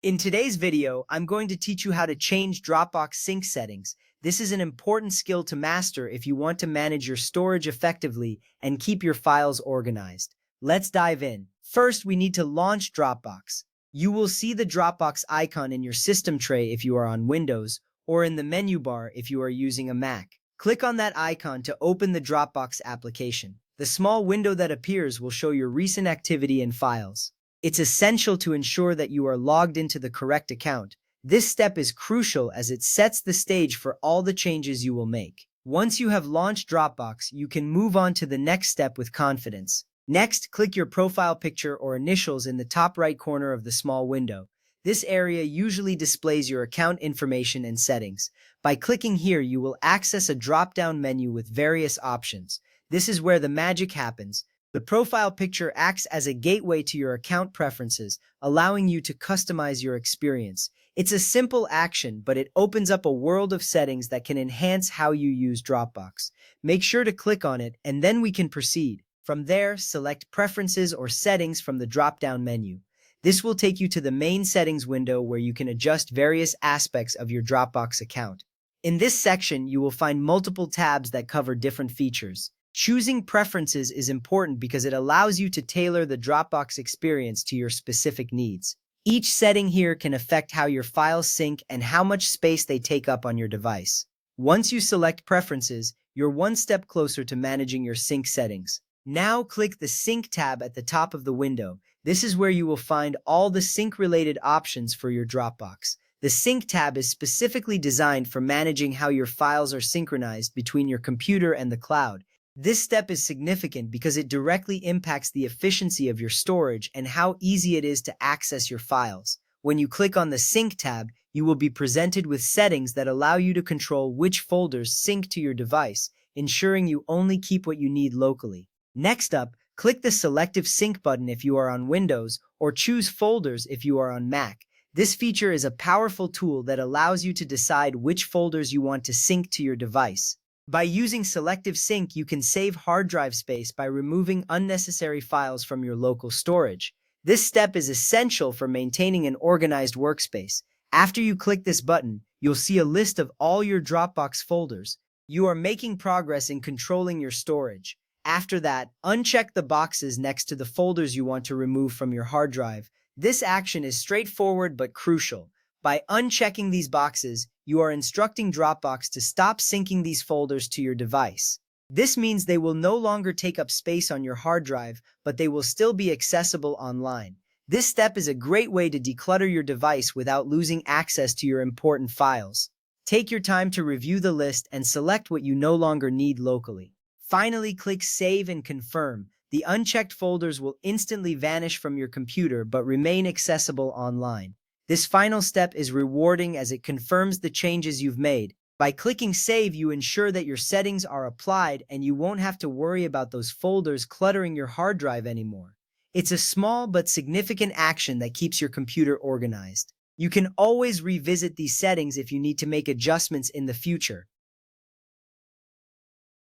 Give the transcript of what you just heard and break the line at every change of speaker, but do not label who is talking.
In today's video, I'm going to teach you how to change Dropbox sync settings. This is an important skill to master if you want to manage your storage effectively and keep your files organized. Let's dive in. First, we need to launch Dropbox. You will see the Dropbox icon in your system tray if you are on Windows, or in the menu bar if you are using a Mac. Click on that icon to open the Dropbox application. The small window that appears will show your recent activity and files. It's essential to ensure that you are logged into the correct account. This step is crucial as it sets the stage for all the changes you will make. Once you have launched Dropbox, you can move on to the next step with confidence. Next, click your profile picture or initials in the top right corner of the small window. This area usually displays your account information and settings. By clicking here, you will access a drop-down menu with various options. This is where the magic happens. The profile picture acts as a gateway to your account preferences, allowing you to customize your experience. It's a simple action, but it opens up a world of settings that can enhance how you use Dropbox. Make sure to click on it, and then we can proceed. From there, select Preferences or Settings from the drop-down menu. This will take you to the main settings window where you can adjust various aspects of your Dropbox account. In this section, you will find multiple tabs that cover different features. Choosing preferences is important because it allows you to tailor the Dropbox experience to your specific needs. Each setting here can affect how your files sync and how much space they take up on your device. Once you select preferences, you're one step closer to managing your sync settings. Now click the Sync tab at the top of the window. This is where you will find all the sync-related options for your Dropbox. The Sync tab is specifically designed for managing how your files are synchronized between your computer and the cloud. This step is significant because it directly impacts the efficiency of your storage and how easy it is to access your files. When you click on the Sync tab, you will be presented with settings that allow you to control which folders sync to your device, ensuring you only keep what you need locally. Next up, click the Selective Sync button if you are on Windows, or choose Folders if you are on Mac. This feature is a powerful tool that allows you to decide which folders you want to sync to your device. By using Selective Sync, you can save hard drive space by removing unnecessary files from your local storage. This step is essential for maintaining an organized workspace. After you click this button, you'll see a list of all your Dropbox folders. You are making progress in controlling your storage. After that, uncheck the boxes next to the folders you want to remove from your hard drive. This action is straightforward but crucial. By unchecking these boxes, you are instructing Dropbox to stop syncing these folders to your device. This means they will no longer take up space on your hard drive, but they will still be accessible online. This step is a great way to declutter your device without losing access to your important files. Take your time to review the list and select what you no longer need locally. Finally, click Save and Confirm. The unchecked folders will instantly vanish from your computer but remain accessible online. This final step is rewarding as it confirms the changes you've made. By clicking Save, you ensure that your settings are applied and you won't have to worry about those folders cluttering your hard drive anymore. It's a small but significant action that keeps your computer organized. You can always revisit these settings if you need to make adjustments in the future.